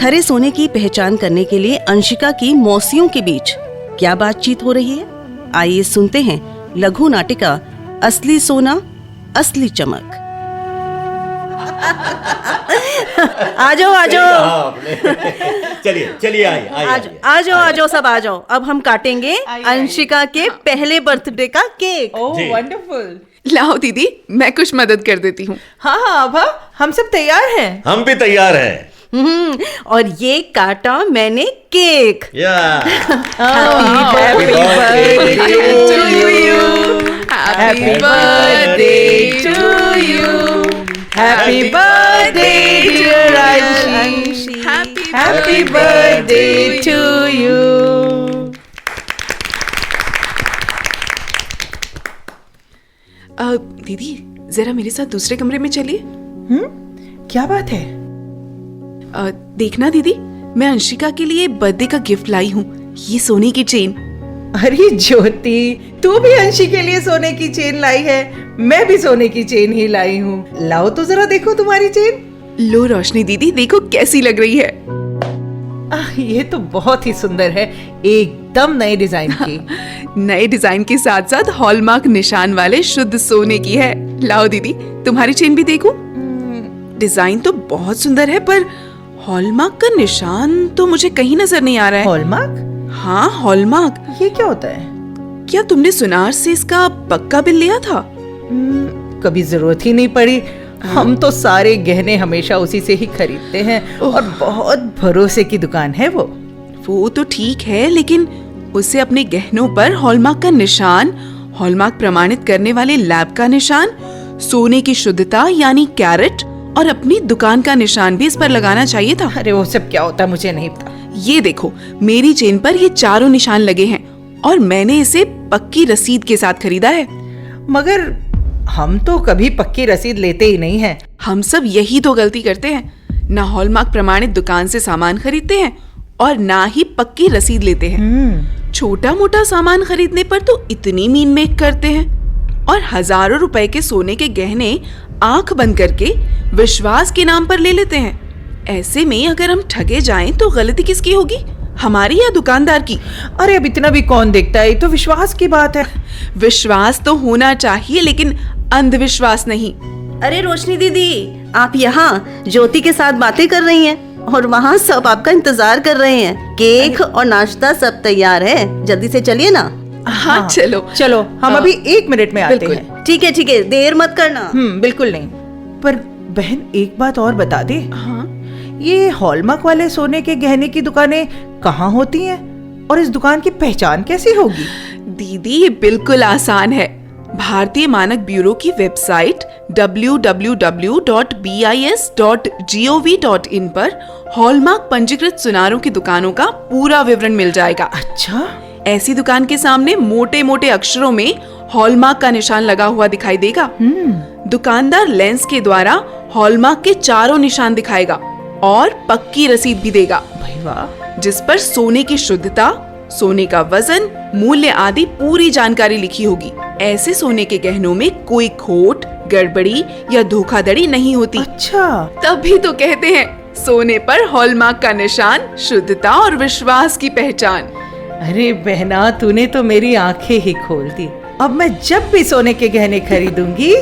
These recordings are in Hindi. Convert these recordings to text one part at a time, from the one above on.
खरे सोने की पहचान करने के लिए अंशिका की मौसियों के बीच क्या बातचीत हो रही है? आइए सुनते हैं लघु नाटिका असली सोना असली चमक। आ जाओ चलिए आ जाओ सब आ जाओ। अब हम काटेंगे अंशिका के पहले बर्थडे का केक। ओह वंडरफुल। लाओ दीदी, मैं कुछ मदद कर देती हूँ। हाँ आभा, हम सब तैयार हैं। हम भी तैयार हैं। और ये काटा मैंने cake. Happy birthday to you. Happy birthday to you. Happy birthday dear Anshi. Happy birthday to you. दीदी, जरा मेरे साथ दूसरे कमरे में चलिए। क्या बात है? देखना दीदी, मैं अंशिका के लिए बर्थडे का गिफ्ट लाई हूँ, ये सोने की चेन। अरे ज्योति, तू भी अंशी के लिए सोने की चेन लाई है? मैं भी सोने की चेन ही लाई हूँ। लाओ तो जरा देखो तुम्हारी चेन। लो रोशनी दीदी, देखो कैसी लग रही है। ये तो बहुत ही सुंदर है, एकदम नए डिजाइन की। नए डिजाइन के साथ साथ हॉलमार्क निशान वाले शुद्ध सोने की है। लाओ दीदी, तुम्हारी चेन भी देखो। डिजाइन तो बहुत सुंदर है, पर हॉलमार्क का निशान तो मुझे कहीं नजर नहीं आ रहा है। हॉलमार्क? हाँ, हॉलमार्क। ये क्या होता है? क्या तुमने सुनार से इसका पक्का बिल लिया था? कभी जरूरत ही नहीं पड़ी। हम तो सारे गहने हमेशा उसी से ही खरीदते हैं और बहुत भरोसे की दुकान है वो। वो तो ठीक है, लेकिन उसे अपने गहनों पर हॉलमार्क का निशान, हॉलमार्क प्रमाणित करने वाले लैब का निशान, सोने की शुद्धता यानी कैरेट और अपनी दुकान का निशान भी इस पर लगाना चाहिए था। अरे वो सब क्या होता है मुझे नहीं पता। ये देखो, मेरी चेन पर ये चारों निशान लगे हैं और मैंने इसे पक्की रसीद के साथ खरीदा है। मगर हम तो कभी पक्की रसीद लेते ही नहीं हैं। हम सब यही तो गलती करते हैं, ना हॉलमार्क प्रमाणित दुकान से सामान खरीदते हैं और ना ही पक्की रसीद लेते हैं। छोटा मोटा सामान खरीदने पर तो इतनी मीन मेक करते हैं और हजारों रुपए के सोने के गहने आंख बंद करके विश्वास के नाम पर ले लेते हैं। ऐसे में अगर हम ठगे जाएं तो गलती किसकी होगी, हमारी या दुकानदार की? अरे अब इतना भी कौन देखता है, ये तो विश्वास की बात है। विश्वास तो होना चाहिए, लेकिन अंधविश्वास नहीं। अरे रोशनी दीदी, आप यहाँ ज्योति के साथ बातें कर रही हैं और वहाँ सब आपका इंतजार कर रहे हैं। केक और नाश्ता सब तैयार है, जल्दी से चलिए ना। हाँ चलो चलो, हम अभी 1 मिनट में आते हैं। ठीक है, देर मत करना। बिल्कुल नहीं। पर बहन एक बात और बता दे। हाँ? ये हॉलमार्क वाले सोने के गहने की दुकानें कहाँ होती हैं और इस दुकान की पहचान कैसी होगी? दीदी, ये बिल्कुल आसान है। भारतीय मानक ब्यूरो की वेबसाइट www.bis.gov.in पर हॉलमार्क पंजीकृत सुनारों की दुकानों का पूरा विवरण मिल जाएगा। अच्छा, ऐसी दुकान के सामने मोटे मोटे अक्षरों में हॉलमार्क का निशान लगा हुआ दिखाई देगा। दुकानदार लेंस के द्वारा हॉलमार्क के चारों निशान दिखाएगा और पक्की रसीद भी देगा, भाई वाह, जिस पर सोने की शुद्धता, सोने का वजन, मूल्य आदि पूरी जानकारी लिखी होगी। ऐसे सोने के गहनों में कोई खोट, गड़बड़ी या धोखाधड़ी नहीं होती। अच्छा, तभी तो कहते हैं सोने पर हॉलमार्क का निशान, शुद्धता और विश्वास की पहचान। अरे बहना, तूने तो मेरी आंखें ही खोल दी। अब मैं जब भी सोने के गहने खरीदूंगी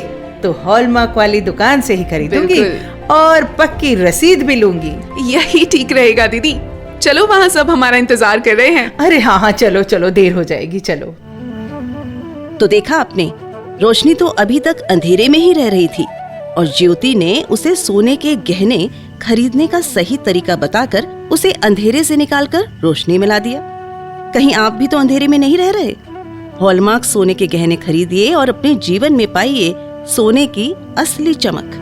तो हॉलमार्क वाली दुकान से ही खरीदूंगी और पक्की रसीद भी लूंगी। यही ठीक रहेगा दीदी। चलो, वहाँ सब हमारा इंतजार कर रहे हैं। अरे हाँ, चलो चलो, देर हो जाएगी, चलो। तो देखा आपने, रोशनी तो अभी तक अंधेरे में ही रह रही थी और ज्योति ने उसे सोने के गहने खरीदने का सही तरीका बताकर उसे अंधेरे से निकालकर रोशनी में ला दिया। कहीं आप भी तो अंधेरे में नहीं रह रहे? हॉलमार्क सोने के गहने खरीदिए और अपने जीवन में पाइए सोने की असली चमक।